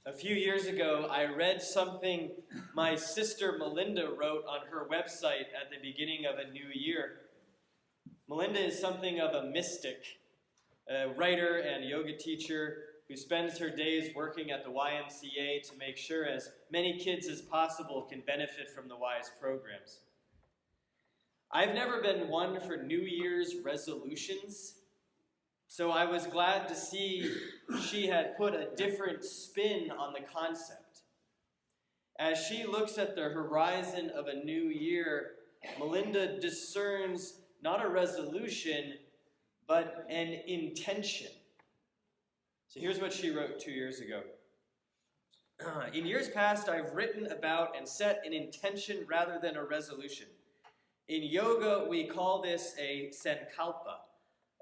A few years ago, I read something my sister Melinda wrote on her website at the beginning of a new year. Melinda is something of a mystic, a writer and yoga teacher who spends her days working at the YMCA to make sure as many kids as possible can benefit from the WISE programs. I've never been one for New Year's resolutions, so I was glad to see she had put a different spin on the concept. As she looks at the horizon of a new year, Melinda discerns not a resolution, but an intention. So here's what she wrote 2 years ago. In years past, I've written about and set an intention rather than a resolution. In yoga, we call this a sankalpa,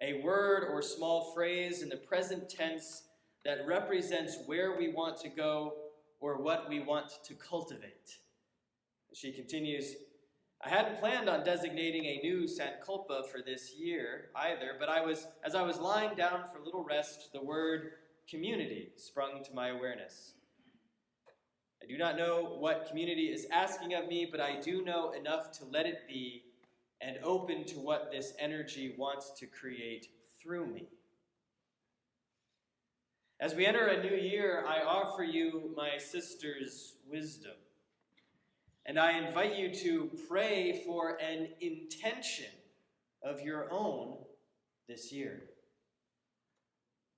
a word or small phrase in the present tense that represents where we want to go or what we want to cultivate. She continues, I hadn't planned on designating a new sankalpa for this year either, but as I was lying down for a little rest, the word community sprung to my awareness. I do not know what community is asking of me, but I do know enough to let it be and open to what this energy wants to create through me. As we enter a new year, I offer you my sister's wisdom. And I invite you to pray for an intention of your own this year.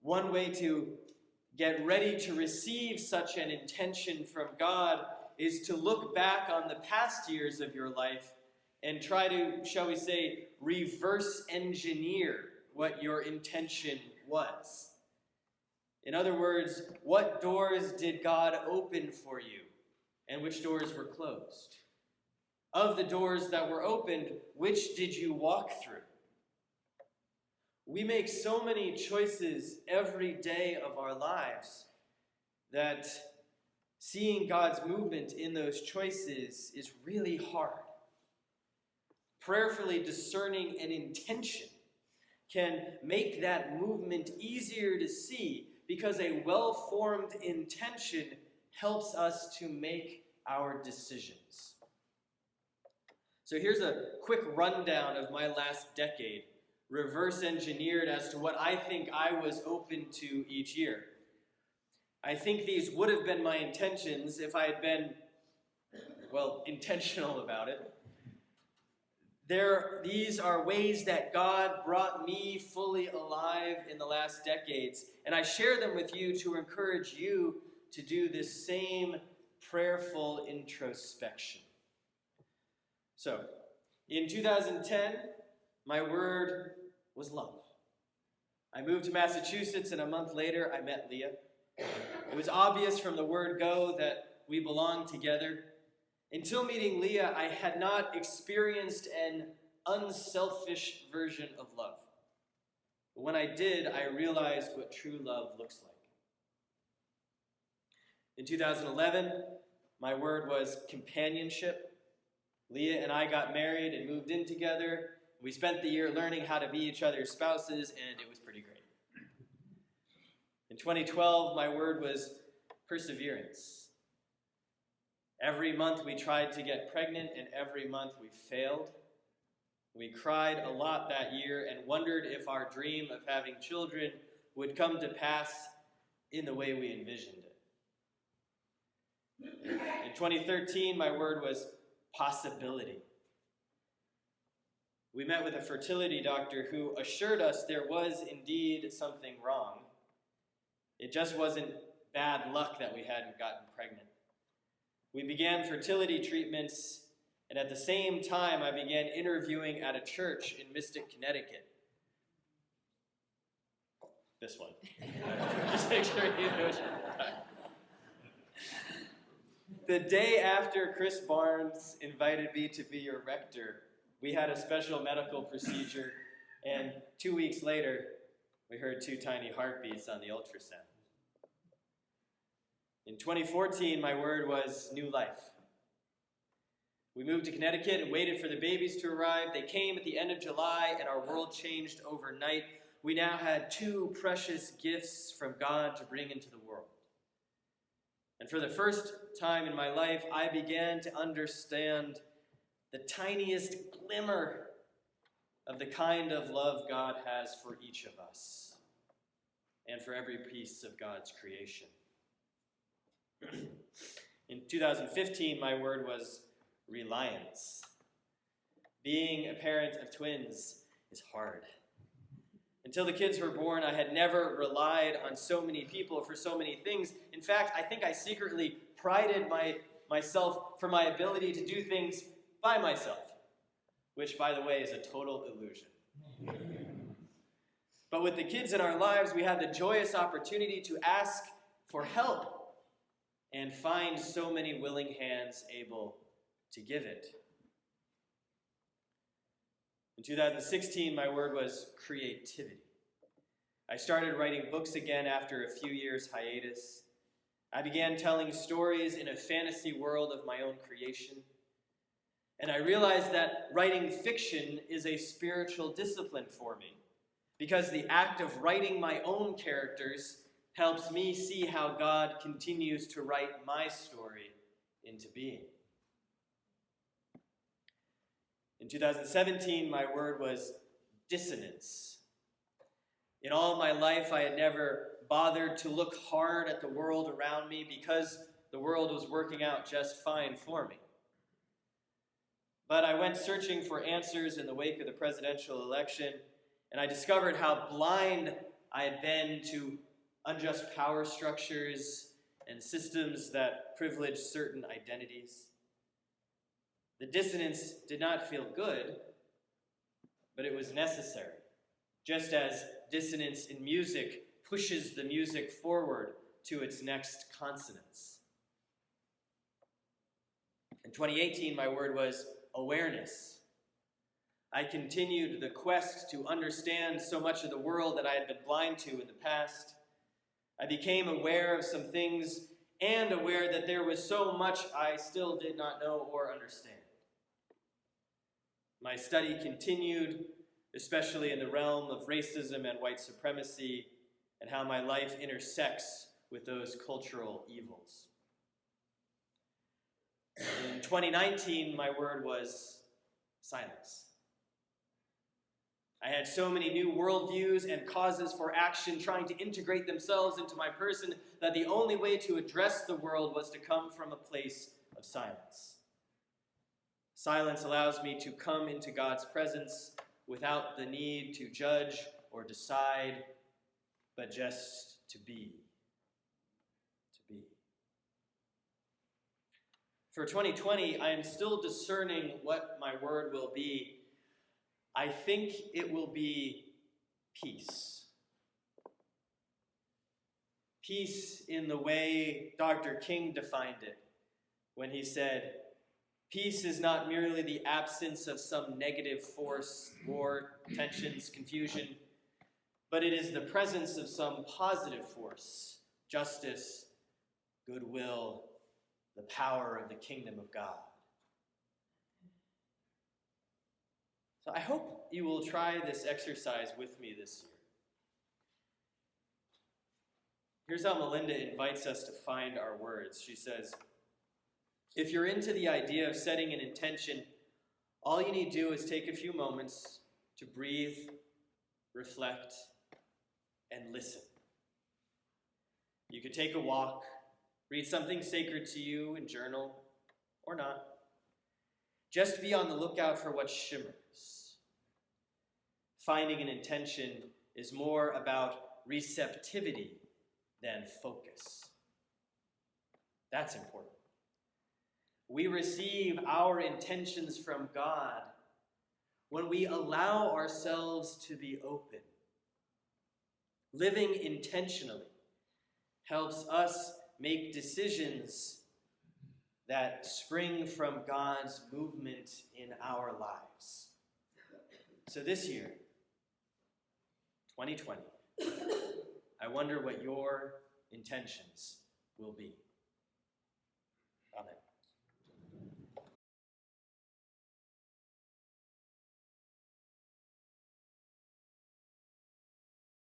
One way to get ready to receive such an intention from God is to look back on the past years of your life and try to, shall we say, reverse engineer what your intention was. In other words, what doors did God open for you and which doors were closed? Of the doors that were opened, which did you walk through? We make so many choices every day of our lives that seeing God's movement in those choices is really hard. Prayerfully discerning an intention can make that movement easier to see because a well-formed intention helps us to make our decisions. So here's a quick rundown of my last decade, reverse engineered as to what I think I was open to each year. I think these would have been my intentions if I had been, intentional about it. These are ways that God brought me fully alive in the last decades, and I share them with you to encourage you to do this same prayerful introspection. So, in 2010, my word was love. I moved to Massachusetts, and a month later, I met Leah. It was obvious from the word go that we belonged together. Until meeting Leah, I had not experienced an unselfish version of love. But when I did, I realized what true love looks like. In 2011, my word was companionship. Leah and I got married and moved in together. We spent the year learning how to be each other's spouses, and it was pretty great. In 2012, my word was perseverance. Every month we tried to get pregnant, and every month we failed. We cried a lot that year and wondered if our dream of having children would come to pass in the way we envisioned it. In 2013, my word was possibility. We met with a fertility doctor who assured us there was indeed something wrong. It just wasn't bad luck that we hadn't gotten pregnant. We began fertility treatments, and at the same time, I began interviewing at a church in Mystic, Connecticut. This one. Just make sure you know which one. The day after Chris Barnes invited me to be your rector, we had a special medical procedure, and 2 weeks later, we heard 2 tiny heartbeats on the ultrasound. In 2014, my word was new life. We moved to Connecticut and waited for the babies to arrive. They came at the end of July, and our world changed overnight. We now had 2 precious gifts from God to bring into the world. And for the first time in my life, I began to understand the tiniest glimmer of the kind of love God has for each of us and for every piece of God's creation. In 2015, my word was reliance. Being a parent of twins is hard. Until the kids were born, I had never relied on so many people for so many things. In fact, I think I secretly prided myself for my ability to do things by myself, which, by the way, is a total illusion. But with the kids in our lives, we have the joyous opportunity to ask for help and find so many willing hands able to give it. In 2016, my word was creativity. I started writing books again after a few years' hiatus. I began telling stories in a fantasy world of my own creation. And I realized that writing fiction is a spiritual discipline for me, because the act of writing my own characters helps me see how God continues to write my story into being. In 2017, my word was dissonance. In all my life, I had never bothered to look hard at the world around me because the world was working out just fine for me. But I went searching for answers in the wake of the presidential election, and I discovered how blind I had been to unjust power structures and systems that privilege certain identities. The dissonance did not feel good, but it was necessary, just as dissonance in music pushes the music forward to its next consonance. In 2018, my word was awareness. I continued the quest to understand so much of the world that I had been blind to in the past. I became aware of some things and aware that there was so much I still did not know or understand. My study continued, especially in the realm of racism and white supremacy, and how my life intersects with those cultural evils. In 2019, my word was silence. I had so many new worldviews and causes for action trying to integrate themselves into my person that the only way to address the world was to come from a place of silence. Silence allows me to come into God's presence without the need to judge or decide, but just to be. To be. For 2020, I am still discerning what my word will be. I think it will be peace. Peace in the way Dr. King defined it when he said, peace is not merely the absence of some negative force, war, tensions, confusion, but it is the presence of some positive force, justice, goodwill, the power of the kingdom of God. So I hope you will try this exercise with me this year. Here's how Melinda invites us to find our words. She says, if you're into the idea of setting an intention, all you need to do is take a few moments to breathe, reflect, and listen. You could take a walk, read something sacred to you and journal, or not. Just be on the lookout for what shimmers. Finding an intention is more about receptivity than focus. That's important. We receive our intentions from God when we allow ourselves to be open. Living intentionally helps us make decisions that spring from God's movement in our lives. So this year, 2020, I wonder what your intentions will be. Amen.